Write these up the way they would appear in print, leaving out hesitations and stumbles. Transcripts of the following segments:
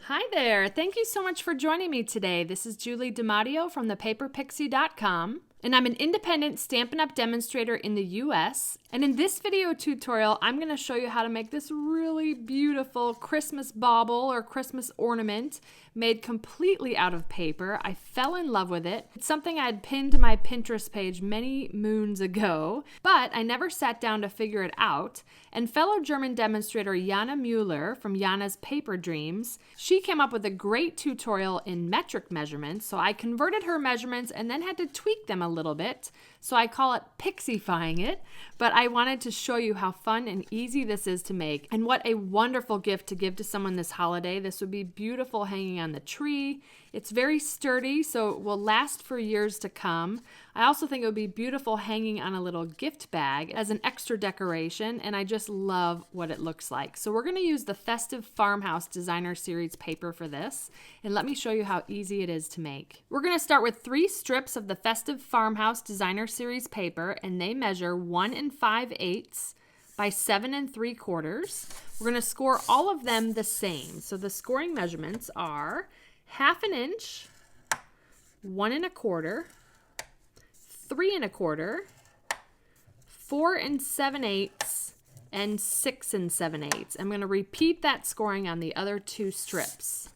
Hi there. Thank you so much for joining me today. This is Julie DiMatteo from thepaperpixie.com, and I'm an independent Stampin' Up! Demonstrator in the US. And in this video tutorial, I'm going to show you how to make this really beautiful Christmas bauble or Christmas ornament made completely out of paper. I fell in love with it. It's something I had pinned to my Pinterest page many moons ago, but I never sat down to figure it out. And fellow German demonstrator Jana Mueller from Jana's Paper Dreams, she came up with a great tutorial in metric measurements, so I converted her measurements and then had to tweak them a little bit. So I call it pixifying it, but I wanted to show you how fun and easy this is to make and what a wonderful gift to give to someone this holiday. This would be beautiful hanging on the tree. It's very sturdy, so it will last for years to come. I also think it would be beautiful hanging on a little gift bag as an extra decoration, and I just love what it looks like. So we're going to use the Festive Farmhouse Designer Series paper for this, and let me show you how easy it is to make. We're going to start with 3 strips of the Festive Farmhouse Designer Series paper, and they measure 1 5/8 by 7 3/4. We're going to score all of them the same. So the scoring measurements are 1/2 inch, 1 1/4, 3 1/4, 4 7/8, and 6 7/8. I'm going to repeat that scoring on the other 2 strips.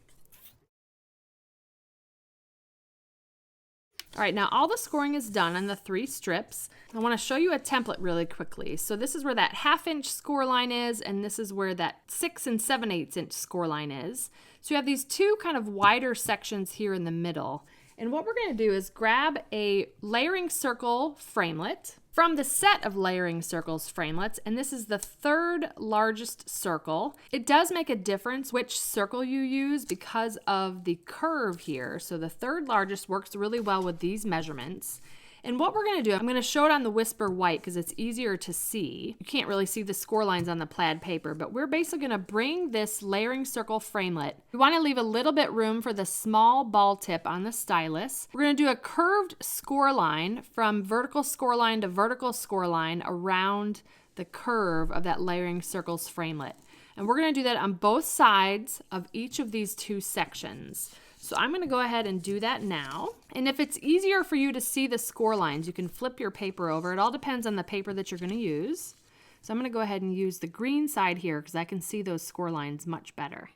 All right, now all the scoring is done on the 3 strips. I want to show you a template really quickly. So this is where that 1/2 inch score line is, and this is where that 6 7/8 inch score line is. So you have these 2 kind of wider sections here in the middle. And what we're going to do is grab a layering circle framelit from the set of layering circles framelits, and this is the 3rd largest circle. It does make a difference which circle you use because of the curve here. So the 3rd largest works really well with these measurements. And what we're going to do, I'm going to show it on the Whisper White because it's easier to see. You can't really see the score lines on the plaid paper, but we're basically going to bring this layering circle framelit. We want to leave a little bit room for the small ball tip on the stylus. We're going to do a curved score line from vertical score line to vertical score line around the curve of that layering circles framelit. And we're going to do that on both sides of each of these 2 sections. So I'm going to go ahead and do that now. And if it's easier for you to see the score lines, you can flip your paper over. It all depends on the paper that you're going to use. So I'm going to go ahead and use the green side here because I can see those score lines much better.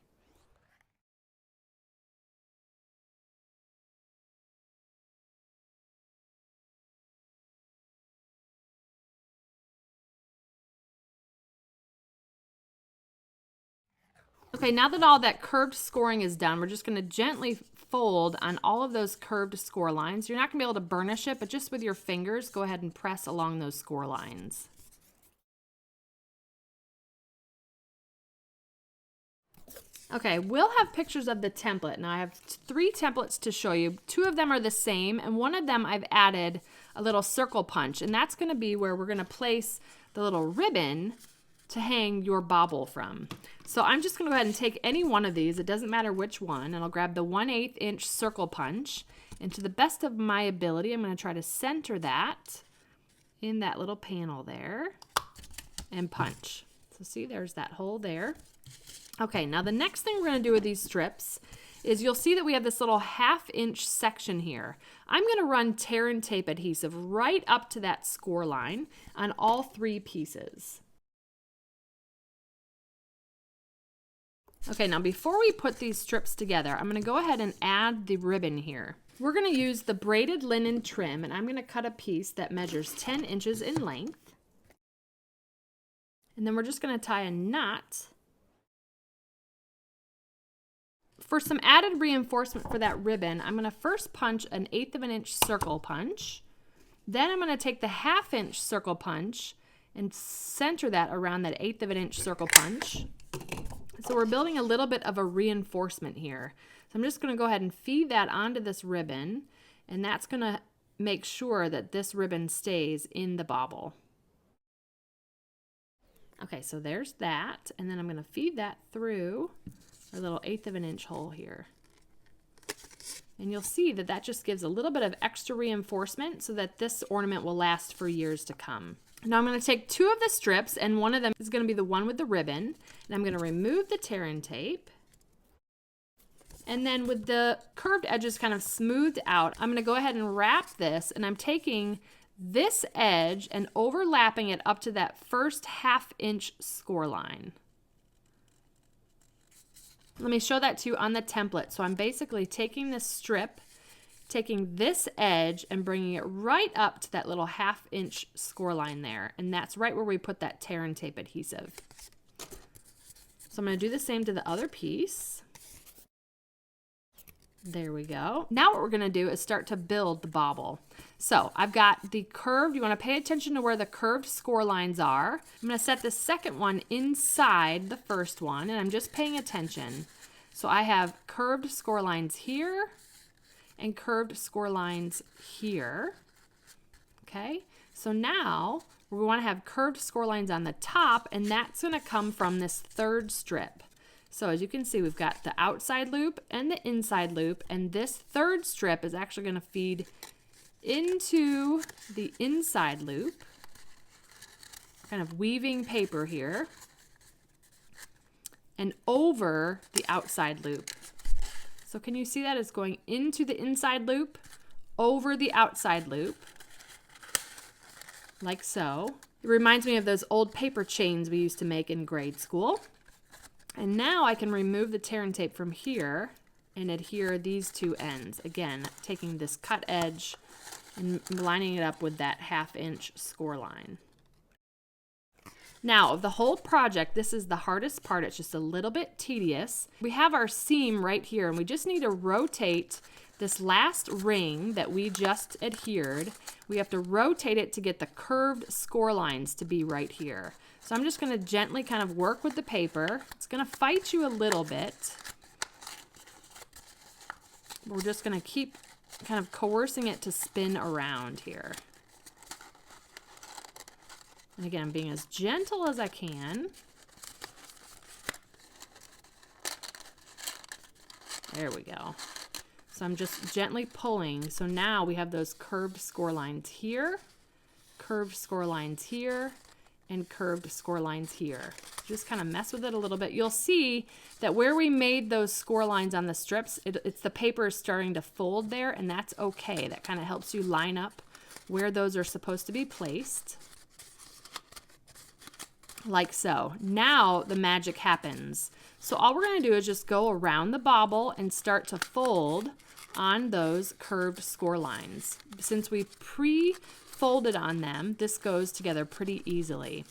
Okay, now that all that curved scoring is done, we're just going to gently fold on all of those curved score lines. You're not going to be able to burnish it, but just with your fingers, go ahead and press along those score lines. Okay, we'll have pictures of the template. Now I have 3 templates to show you. 2 of them are the same, and one of them I've added a little circle punch, and that's going to be where we're going to place the little ribbon to hang your bauble from. So I'm just going to go ahead and take any one of these, it doesn't matter which one, and I'll grab the 1/8 inch circle punch, and to the best of my ability I'm going to try to center that in that little panel there and punch. So see, there's that hole there. Okay, now the next thing we're going to do with these strips is you'll see that we have this little 1/2 inch section here. I'm going to run tear and tape adhesive right up to that score line on all 3 pieces. Okay, now before we put these strips together, I'm going to go ahead and add the ribbon here. We're going to use the braided linen trim, and I'm going to cut a piece that measures 10 inches in length. And then we're just going to tie a knot. For some added reinforcement for that ribbon, I'm going to first punch an 1/8 of an inch circle punch. Then I'm going to take the 1/2 inch circle punch and center that around that 1/8 of an inch circle punch. So we're building a little bit of a reinforcement here. So I'm just going to go ahead and feed that onto this ribbon, and that's going to make sure that this ribbon stays in the bauble. Okay, so there's that, and then I'm going to feed that through our little 1/8 of an inch hole here. And you'll see that that just gives a little bit of extra reinforcement so that this ornament will last for years to come. Now I'm going to take 2 of the strips, and one of them is going to be the one with the ribbon, and I'm going to remove the tear and tape. And then with the curved edges kind of smoothed out, I'm going to go ahead and wrap this, and I'm taking this edge and overlapping it up to that first 1/2 inch score line. Let me show that to you on the template. So I'm basically taking this strip, taking this edge and bringing it right up to that little 1/2 inch score line there. And that's right where we put that tear and tape adhesive. So I'm going to do the same to the other piece. There we go. Now what we're going to do is start to build the bauble. So I've got the curved, you want to pay attention to where the curved score lines are. I'm going to set the second one inside the first one, and I'm just paying attention. So I have curved score lines here and curved score lines here. Okay, so now we want to have curved score lines on the top, and that's going to come from this third strip. So as you can see, we've got the outside loop and the inside loop, and this third strip is actually going to feed into the inside loop, kind of weaving paper here, and over the outside loop. So can you see that it's going into the inside loop, over the outside loop, like so. It reminds me of those old paper chains we used to make in grade school. And now I can remove the tear and tape from here and adhere these two ends. Again, taking this cut edge and lining it up with that 1/2 inch score line. Now, of the whole project, this is the hardest part. It's just a little bit tedious. We have our seam right here, and we just need to rotate this last ring that we just adhered. We have to rotate it to get the curved score lines to be right here. So I'm just going to gently kind of work with the paper. It's going to fight you a little bit. We're just going to keep kind of coercing it to spin around here. And again, I'm being as gentle as I can. There we go. So I'm just gently pulling. So now we have those curved score lines here, curved score lines here, and curved score lines here. Just kind of mess with it a little bit. You'll see that where we made those score lines on the strips, it's the paper is starting to fold there, and that's okay. That kind of helps you line up where those are supposed to be placed. Like so. Now the magic happens. So all we're going to do is just go around the bauble and start to fold on those curved score lines. Since we pre-folded on them, this goes together pretty easily.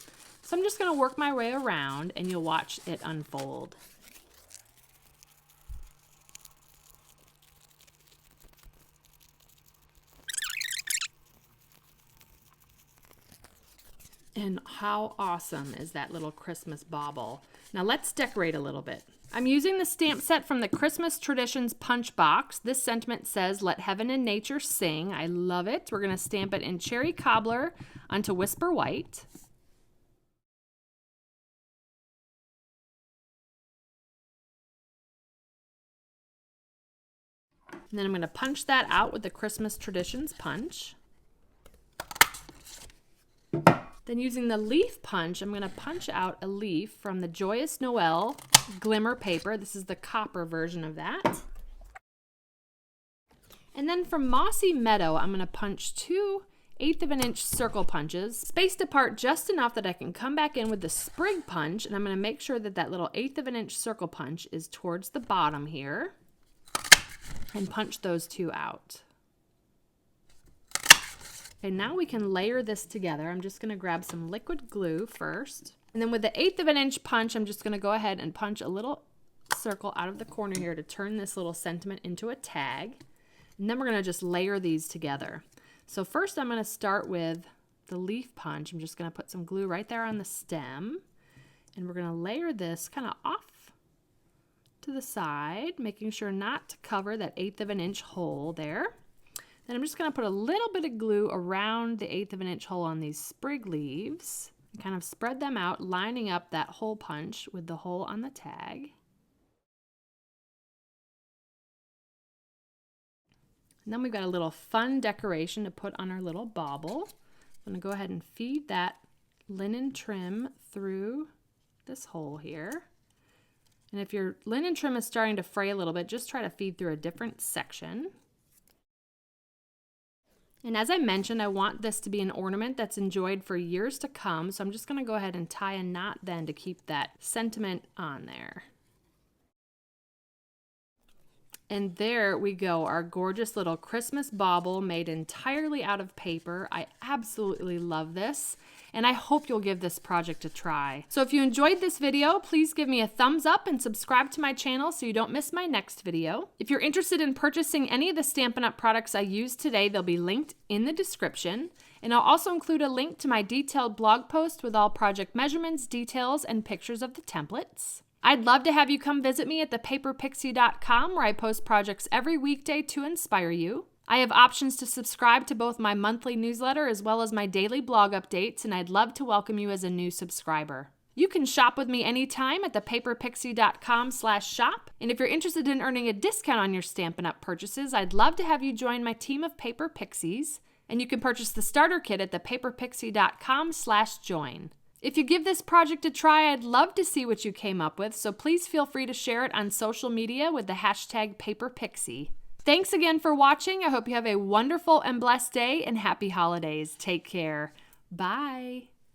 So I'm just going to work my way around and you'll watch it unfold. And how awesome is that little Christmas bauble? Now let's decorate a little bit. I'm using the stamp set from the Christmas Traditions Punch Box. This sentiment says, "Let heaven and nature sing." I love it. We're going to stamp it in Cherry Cobbler onto Whisper White. And then I'm going to punch that out with the Christmas Traditions Punch. Then using the leaf punch, I'm going to punch out a leaf from the Joyous Noel Glimmer paper. This is the copper version of that. And then from Mossy Meadow, I'm going to punch 2 1/8 of an inch circle punches, spaced apart just enough that I can come back in with the sprig punch, and I'm going to make sure that that little 1/8 of an inch circle punch is towards the bottom here, and punch those 2 out. Okay, now we can layer this together. I'm just going to grab some liquid glue first. And then with the 1/8 of an inch punch, I'm just going to go ahead and punch a little circle out of the corner here to turn this little sentiment into a tag. And then we're going to just layer these together. So first I'm going to start with the leaf punch. I'm just going to put some glue right there on the stem. And we're going to layer this kind of off to the side, making sure not to cover that 1/8 of an inch hole there. Then I'm just going to put a little bit of glue around the 1/8 of an inch hole on these sprig leaves and kind of spread them out, lining up that hole punch with the hole on the tag. And then we've got a little fun decoration to put on our little bauble. I'm going to go ahead and feed that linen trim through this hole here. And if your linen trim is starting to fray a little bit, just try to feed through a different section. And as I mentioned, I want this to be an ornament that's enjoyed for years to come. So I'm just going to go ahead and tie a knot then to keep that sentiment on there. And there we go, our gorgeous little Christmas bauble made entirely out of paper. I absolutely love this, and I hope you'll give this project a try. So if you enjoyed this video, please give me a thumbs up and subscribe to my channel so you don't miss my next video. If you're interested in purchasing any of the Stampin' Up! Products I used today, they'll be linked in the description. And I'll also include a link to my detailed blog post with all project measurements, details, and pictures of the templates. I'd love to have you come visit me at thepaperpixie.com, where I post projects every weekday to inspire you. I have options to subscribe to both my monthly newsletter as well as my daily blog updates, and I'd love to welcome you as a new subscriber. You can shop with me anytime at thepaperpixie.com/shop, and if you're interested in earning a discount on your Stampin' Up! Purchases, I'd love to have you join my team of Paper Pixies, and you can purchase the starter kit at thepaperpixie.com/join. If you give this project a try, I'd love to see what you came up with, so please feel free to share it on social media with the hashtag #PaperPixie. Thanks again for watching. I hope you have a wonderful and blessed day and happy holidays. Take care. Bye.